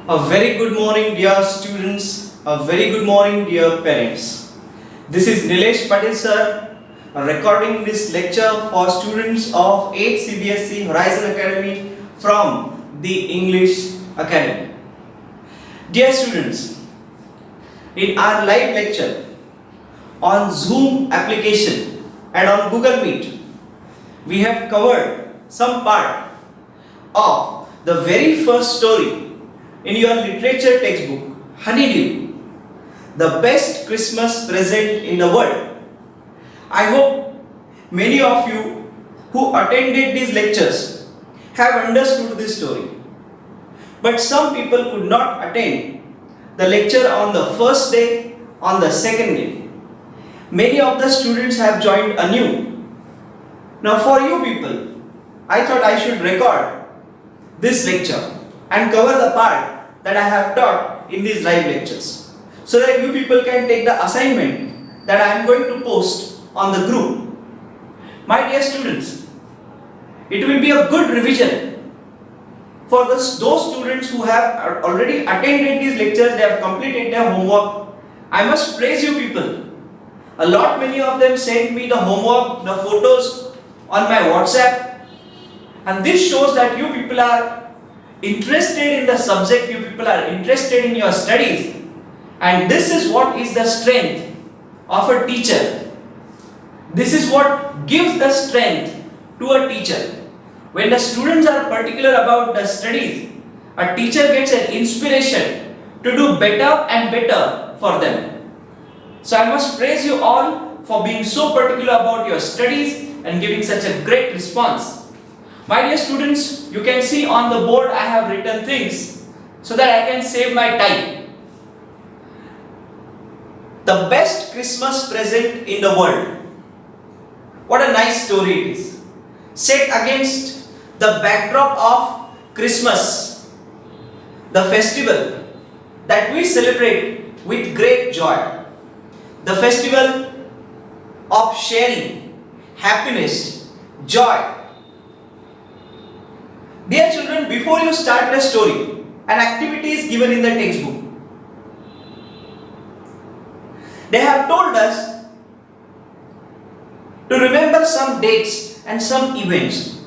A very good morning, dear students. A very good morning, dear parents. This is Nilesh Patil sir, recording this lecture for students of 8th CBSE Horizon Academy from the English Academy. Dear students, in our live lecture on Zoom application and on Google Meet, we have covered some part of the very first story in your literature textbook, Honeydew, the best Christmas present in the world. I hope many of you who attended these lectures have understood this story. But some people could not attend the lecture on the first day, on the second day. Many of the students have joined anew. Now for you people, I thought I should record this lecture and cover the part that I have taught in these live lectures, so that you people can take the assignment that I am going to post on the group. My dear students, it will be a good revision for those students who have already attended these lectures. They have completed their homework. I must praise you people. Many of them sent me the homework, the photos on my WhatsApp, and this shows that you people are interested in the subject, you people are interested in your studies, and this is what is the strength of a teacher. This is what gives the strength to a teacher. When the students are particular about the studies, a teacher gets an inspiration to do better and better for them. So I must praise you all for being so particular about your studies and giving such a great response. My dear students, you can see on the board I have written things so that I can save my time. The best Christmas present in the world. What a nice story it is. Set against the backdrop of Christmas, the festival that we celebrate with great joy. The festival of sharing, happiness, joy. Dear children, before you start the story, an activity is given in the textbook. They have told us to remember some dates and some events.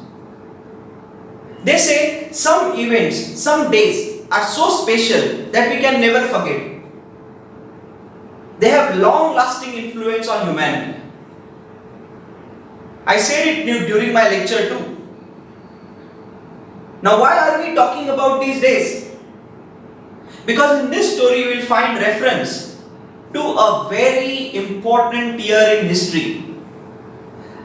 They say some events, some days are so special that we can never forget. They have long-lasting influence on humanity. I said it during my lecture too. Now why are we talking about these days? Because in this story you will find reference to a very important year in history,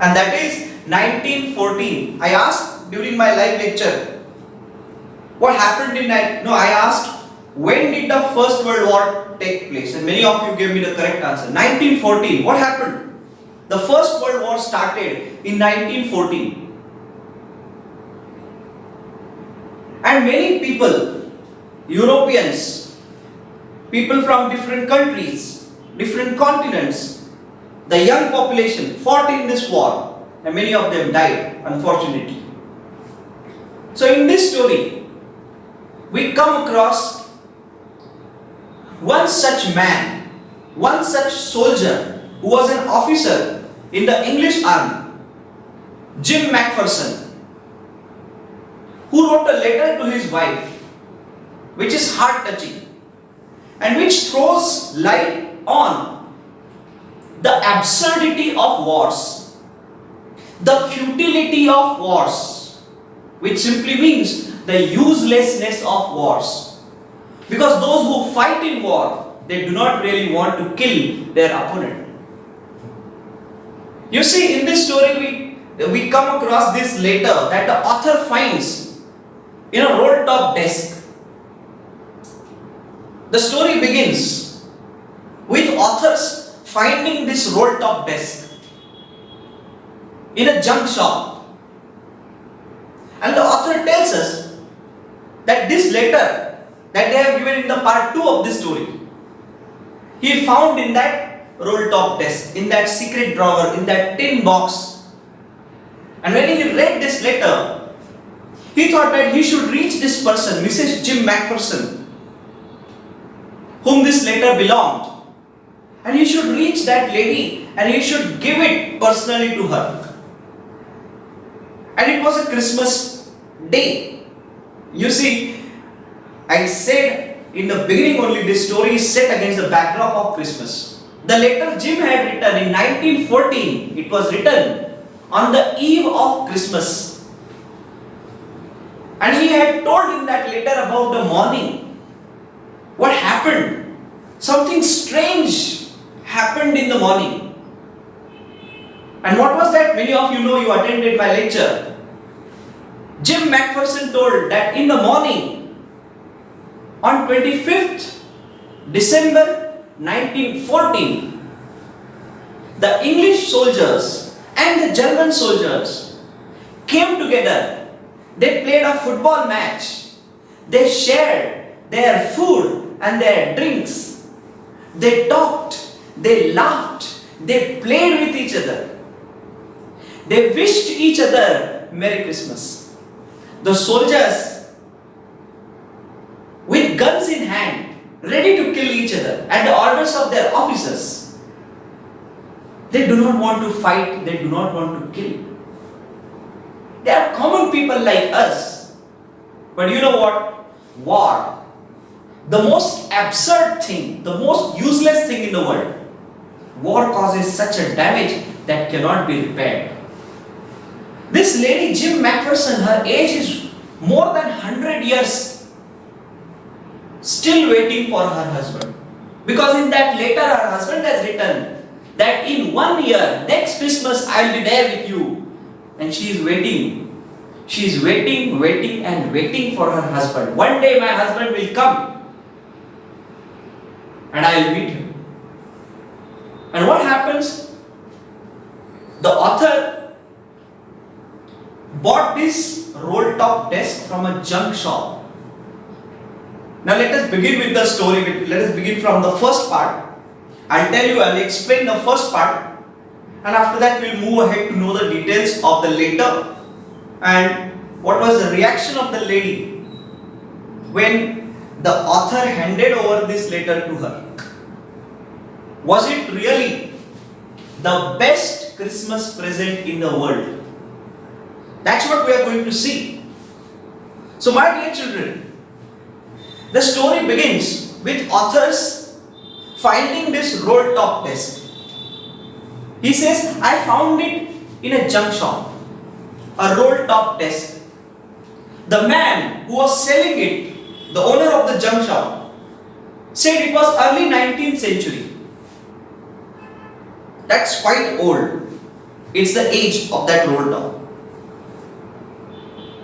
and that is 1914. I asked during my live lecture, what happened in that? No, I asked, when did the First World War take place? And many of you gave me the correct answer. 1914. What happened? The First World War started in 1914. And many people, Europeans, people from different countries, different continents, the young population fought in this war, and many of them died, unfortunately. So in this story, we come across one such man, one such soldier who was an officer in the English army, Jim McPherson, who wrote a letter to his wife, which is heart-touching and which throws light on the absurdity of wars, the futility of wars, which simply means the uselessness of wars. Because those who fight in war, they do not really want to kill their opponent. You see, in this story we come across this letter that the author finds in a roll-top desk. The story begins with authors finding this roll-top desk in a junk shop. And the author tells us that this letter that they have given in the part 2 of this story, he found in that roll-top desk, in that secret drawer, in that tin box. And when he read this letter, he thought that he should reach this person, Mrs. Jim McPherson, whom this letter belonged. And he should reach that lady and he should give it personally to her. And it was a Christmas day. You see, I said in the beginning only, this story is set against the backdrop of Christmas. The letter Jim had written in 1914, it was written on the eve of Christmas. And he had told in that letter about the morning. What happened? Something strange happened in the morning. And what was that? Many of you know, you attended my lecture. Jim McPherson told that in the morning, on 25th December 1914, the English soldiers and the German soldiers came together. They played a football match. They shared their food and their drinks. They talked, they laughed, they played with each other. They wished each other Merry Christmas. The soldiers, with guns in hand, ready to kill each other at the orders of their officers. They do not want to fight, they do not want to kill. They are common people like us. But you know what? War. The most absurd thing, the most useless thing in the world. War causes such a damage that cannot be repaired. This lady Jim McPherson, her age is more than 100 years, still waiting for her husband. Because in that letter her husband has written that in 1 year, next Christmas, I will be there with you. And she is waiting. She is waiting, waiting and waiting for her husband. One day my husband will come and I will meet him. And what happens? The author bought this roll top desk from a junk shop. Now let us begin with the story. Let us begin from the first part. I'll tell you, I'll explain the first part. And after that we'll move ahead to know the details of the letter and what was the reaction of the lady when the author handed over this letter to her. Was it really the best Christmas present in the world? That's what we are going to see. So my dear children, the story begins with authors finding this roll top desk. He says, I found it in a junk shop, a roll top desk. The man who was selling it, the owner of the junk shop, said it was early 19th century. That's quite old. It's the age of that roll top.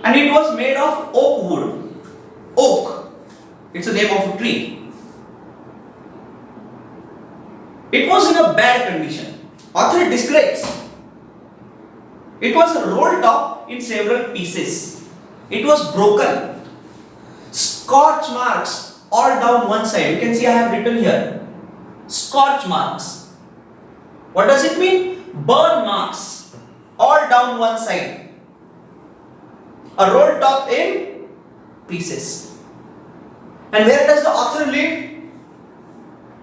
And it was made of oak wood. Oak. It's the name of a tree. It was in a bad condition. Author describes. It was a roll top in several pieces. It was broken. Scorch marks all down one side. You can see I have written here. Scorch marks. What does it mean? Burn marks all down one side. A roll top in pieces. And where does the author live?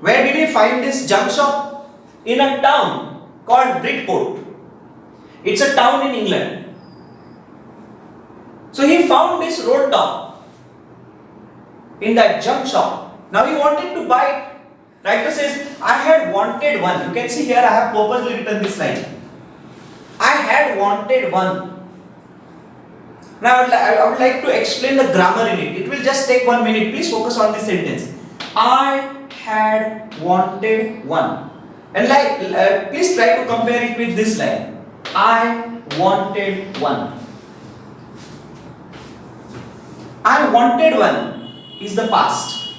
Where did he find this junk shop? In a town called Bridport. It's a town in England. So he found this roll top in that junk shop. Now he wanted to buy it. Writer says, I had wanted one. You can see here I have purposely written this line. I had wanted one. Now I would like to explain the grammar in it. It will just take 1 minute. Please focus on this sentence. I had wanted one. And please try to compare it with this line. I wanted one. I wanted one is the past.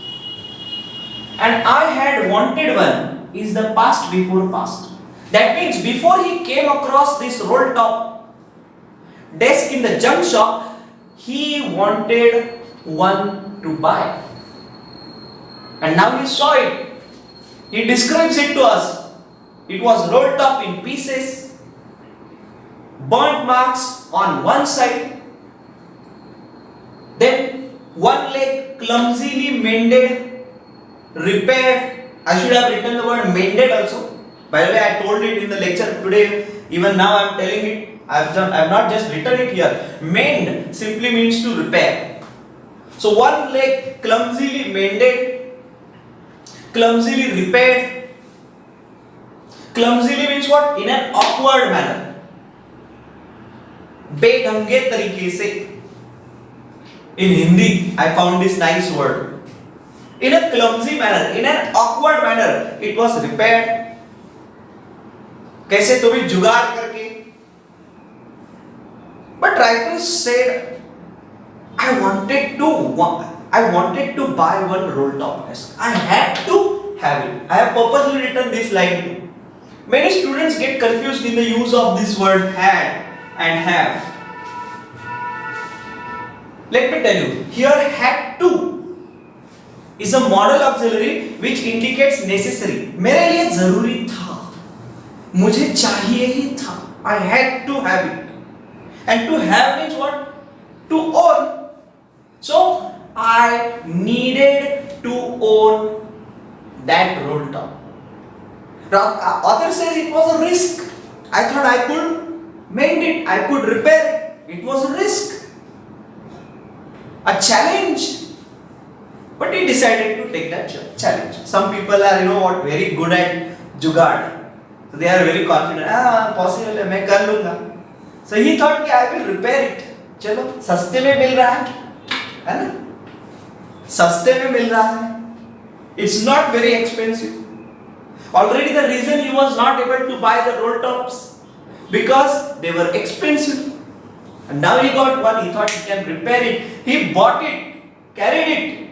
And I had wanted one is the past before past. That means before he came across this roll top desk in the junk shop, he wanted one to buy. And now he saw it. He describes it to us. It was rolled up in pieces, burnt marks on one side, then one leg clumsily mended, repaired. I should have written the word mended also. By the way, I told it in the lecture today. Even now, I am telling it. I have not just written it here. Mend simply means to repair. So one leg clumsily mended, clumsily repaired. Clumsily means what? In an awkward manner. बेढंगे तरीके से. In Hindi, I found this nice word. In a clumsy manner, in an awkward manner, it was repaired. कैसे तो भी जुगाड़ करके. But writer said, I wanted to buy one roll top desk. I had to have it. I have purposely written this line too. Many students get confused in the use of this word had and have. Let me tell you, here had to is a modal auxiliary which indicates necessary. मेरे लिए जरूरी था, मुझे चाहिए ही था. I had to have it. And to have means what? To own. So I needed to own that roll top. Author says it was a risk. I thought I could mend it, I could repair it. It was a risk, a challenge. But he decided to take that challenge. Some people are, very good at jugaad. So they are very confident. Possible है, मैं कर लूँगा. So he thought कि I will repair it. चलो सस्ते में मिल रहा है ना? सस्ते में मिल रहा है. It's not very expensive. Already the reason he was not able to buy the roll tops because they were expensive. And now he got one. He thought he can repair it. He bought it, carried it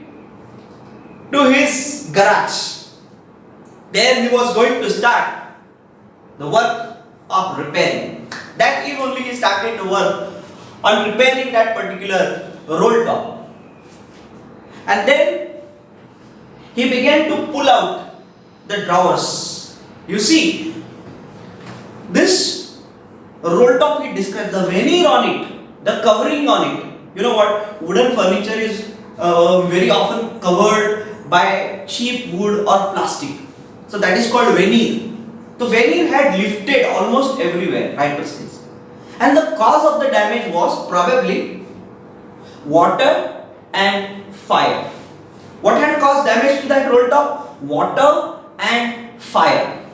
to his garage. There he was going to start the work of repairing. That eve only he started to work on repairing that particular roll top. And then he began to pull out the drawers. You see, this roll top he described, the veneer on it, the covering on it. You know what? Wooden furniture is very often covered by cheap wood or plastic. So that is called veneer. The veneer had lifted almost everywhere, writer says. And the cause of the damage was probably water and fire. What had caused damage to that roll top? Water and fire.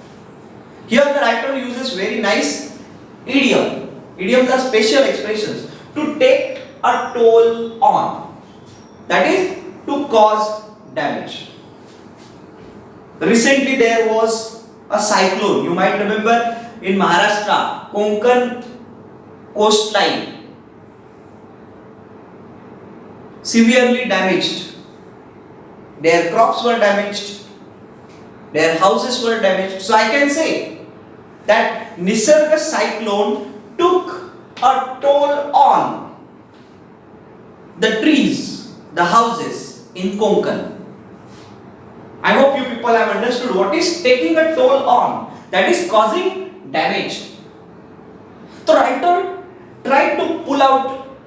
Here the writer uses very nice idiom. Idioms are special expressions. To take a toll on. That is to cause damage. Recently there was a cyclone. You might remember in Maharashtra, Konkan coastline severely damaged. Their crops were damaged. Their houses were damaged. So I can say that Nisarga cyclone took a toll on the trees, the houses in Konkan. I hope you people have understood what is taking a toll on. That is causing damage. The writer tried to pull out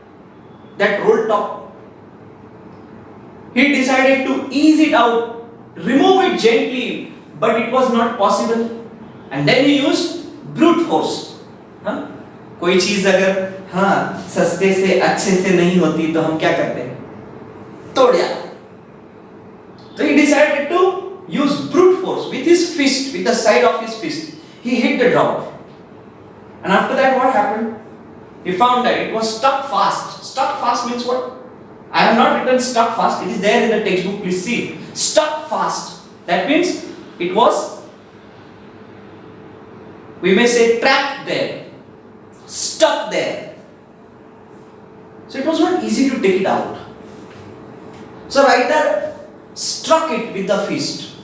that roll top. He decided to ease it out, remove it gently, but it was not possible. And then he used brute force. कोई चीज अगर सस्ते से अच्छे से नहीं होती तो हम क्या करते हैं? तोड़ दिया. So he decided to use brute force with his fist, with the side of his fist. He hit the drawer. And after that, what happened? He found that it was stuck fast. Stuck fast means what? I have not written stuck fast. It is there in the textbook. Please see. Stuck fast. That means it was, we may say, trapped there. Stuck there. So it was not easy to take it out. So writer struck it with the fist.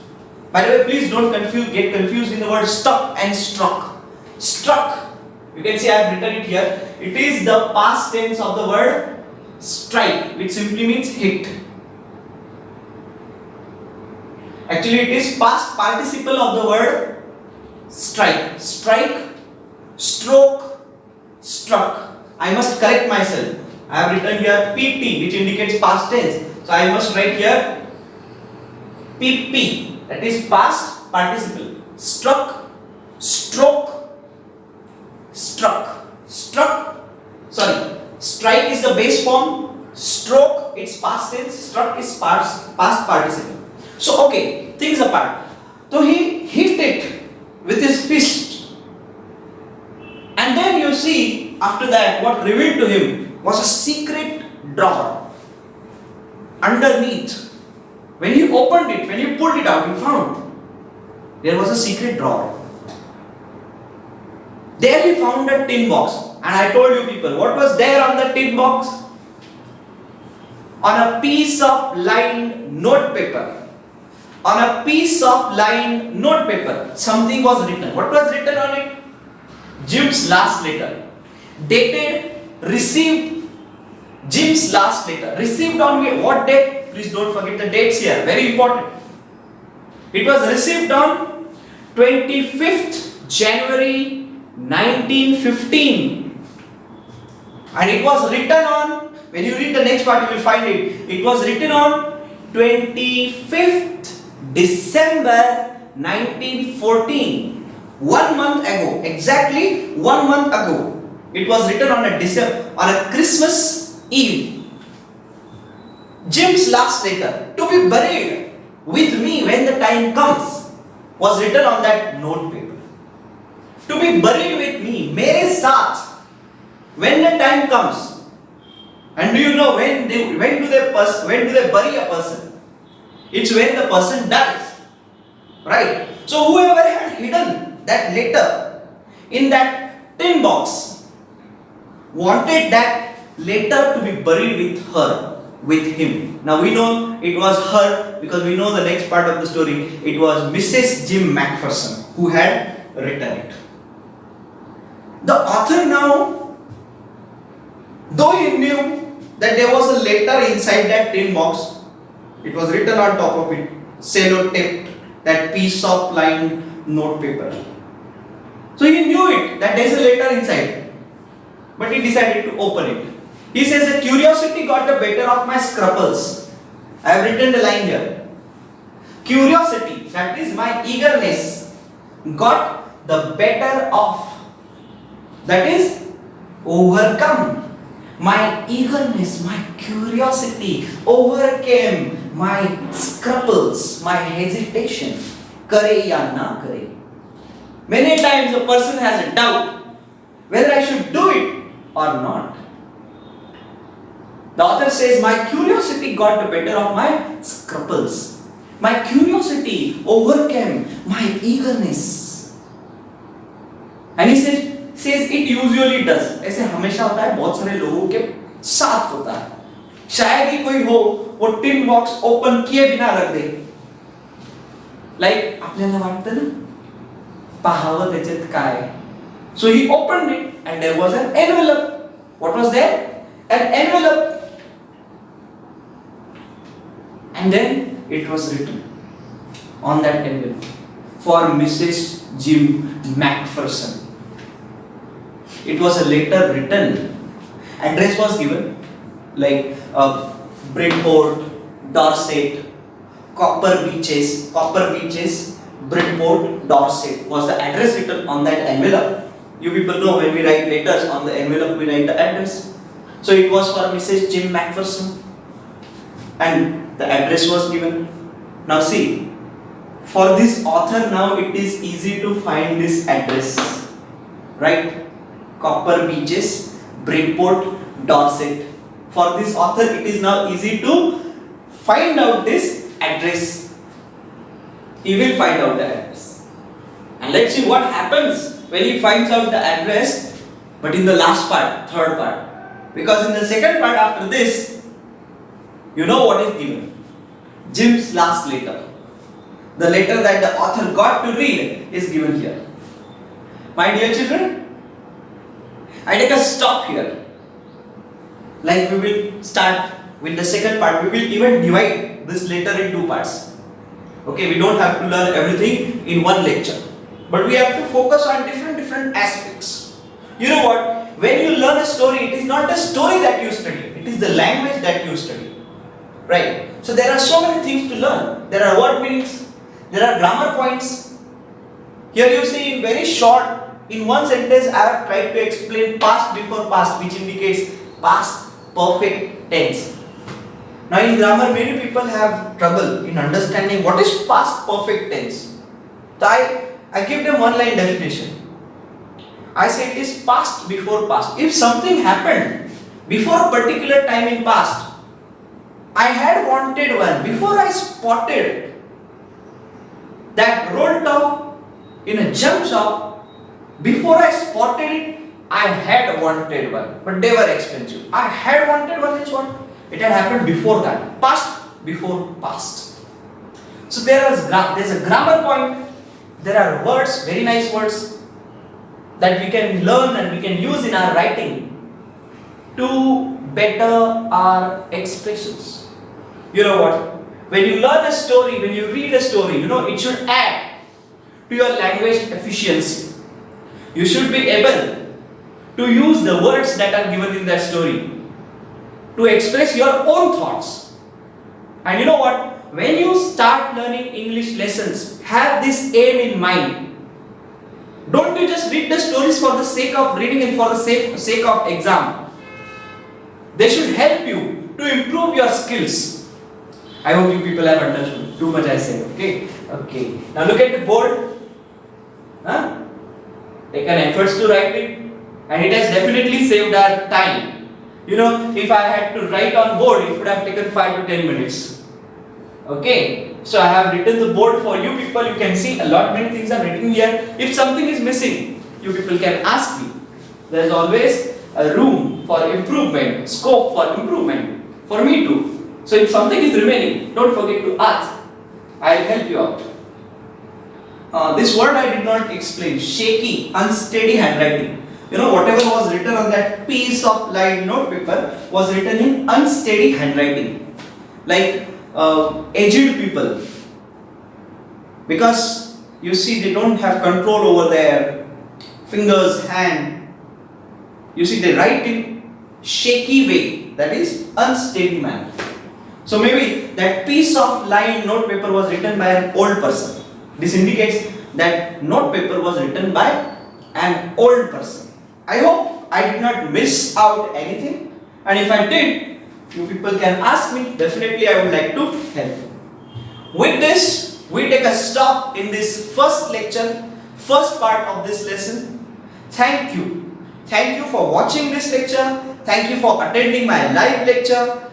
By the way, please don't get confused in the word stuck and struck. Struck. You can see I have written it here. It is the past tense of the word strike, which simply means hit. Actually, it is past participle of the word strike. Strike, stroke, struck. I must correct myself. I have written here PT, which indicates past tense. So I must write here PP, that is past participle. Struck, stroke, struck, struck. Sorry, strike is the base form. Stroke, it's past tense. Struck is past participle. So okay, things apart. So he hit it with his fist, and then you see after that what revealed to him was a secret drawer underneath. When he opened it, when he pulled it out, he found there was a secret drawer. There he found a tin box, and I told you people what was there on the tin box. On a piece of lined notepaper. On a piece of lined notepaper, something was written. What was written on it? Jim's last letter. Dated, received. Jim's last letter. Received on what date? Please don't forget the dates here. Very important. It was received on 25th January 1915. And it was written on, when you read the next part you will find it. It was written on 25th December 1914. 1 month ago, exactly 1 month ago. It was written on a Christmas Eve. Jim's last letter, to be buried with me when the time comes, was written on that note paper. To be buried with me, mere saath, when the time comes. And do you know when do they bury a person? It's when the person dies, right? So whoever had hidden that letter in that tin box wanted that letter to be buried with her, with him. Now we know it was her because we know the next part of the story. It was Mrs. Jim Macpherson who had written it. The author now, though he knew that there was a letter inside that tin box, it was written on top of it, sellotaped, that piece of lined notepaper. So he knew it, that there is a letter inside, but he decided to open it. He says, the curiosity got the better of my scruples. I have written the line here. Curiosity, that is my eagerness, got the better of, that is overcome. My eagerness, my curiosity overcame my scruples, my hesitation. Kare ya na kare. Many times a person has a doubt whether I should do it or not. The author says, my curiosity got the better of my scruples. My curiosity overcame my eagerness. And he says it usually does. ऐसे हमेशा होता है, बहुत सारे लोगों के साथ होता है. शायद ही कोई हो वो टिन बॉक्स ओपन किए बिना रख दे. Like आपल्याला वाटतं ना, पाहावं त्याच्यात काय. So he opened it and there was an envelope. What was there? An envelope. And then it was written on that envelope for Mrs. Jim Macpherson. It was a letter written. Address was given like Bridport, Dorset, Copper Beeches, Bridport, Dorset was the address written on that envelope. You people know when we write letters on the envelope we write the address. So it was for Mrs. Jim Macpherson and the address was given. Now see, for this author now it is easy to find this address, right? Copper Beeches, Bridport, Dorset. For this author it is now easy to find out this address. He will find out the address. And let's see what happens when he finds out the address, but in the last part, third part. Because in the second part after this, you know what is given. Jim's last letter. The letter that the author got to read is given here. My dear children, I take a stop here. Like we will start with the second part. We will even divide this letter in two parts. Okay, we don't have to learn everything in one lecture. But we have to focus on different aspects. You know what? When you learn a story, it is not the story that you study. It is the language that you study. right? So there are so many things to learn. There are word meanings, there are grammar points. Here you see in very short, in one sentence I have tried to explain past before past, which indicates past perfect tense. Now in grammar many people have trouble in understanding what is past perfect tense. So I give them one line definition. I say it is past before past. If something happened before a particular time in past, I had wanted one. Before I spotted that roll top in a jump shop, before I spotted it, I had wanted one. But they were expensive. I had wanted one is what? It had happened before that. Past before past. So there's a grammar point. There are words, very nice words, that we can learn and we can use in our writing to better our expressions. You know what? When you learn a story, when you read a story, it should add to your language efficiency. You should be able to use the words that are given in that story to express your own thoughts. And you know what? When you start learning English lessons, have this aim in mind. Don't you just read the stories for the sake of reading and for the sake of exam. They should help you to improve your skills. I hope you people have understood. Too much I said. Okay. Now look at the board. Take an efforts to write it, and it has definitely saved our time. If I had to write on board, it would have taken 5 to 10 minutes. Okay. So I have written the board for you people. You can see many things are written here. If something is missing, you people can ask me. There is always a room for improvement, scope for improvement for me too. So if something is remaining, don't forget to ask. I will help you out. This word I did not explain. Shaky, unsteady handwriting. Whatever was written on that piece of lined note paper was written in unsteady handwriting. Like aged people, because you see they don't have control over their fingers, hand. You see they write in shaky way, that is unsteady manner. So maybe that piece of lined note paper was written by an old person. This indicates that note paper was written by an old person. I hope I did not miss out anything, and if I did, you people can ask me. Definitely I would like to help. With this, we take a stop in this first lecture, first part of this lesson. Thank you. Thank you for watching this lecture. Thank you for attending my live lecture.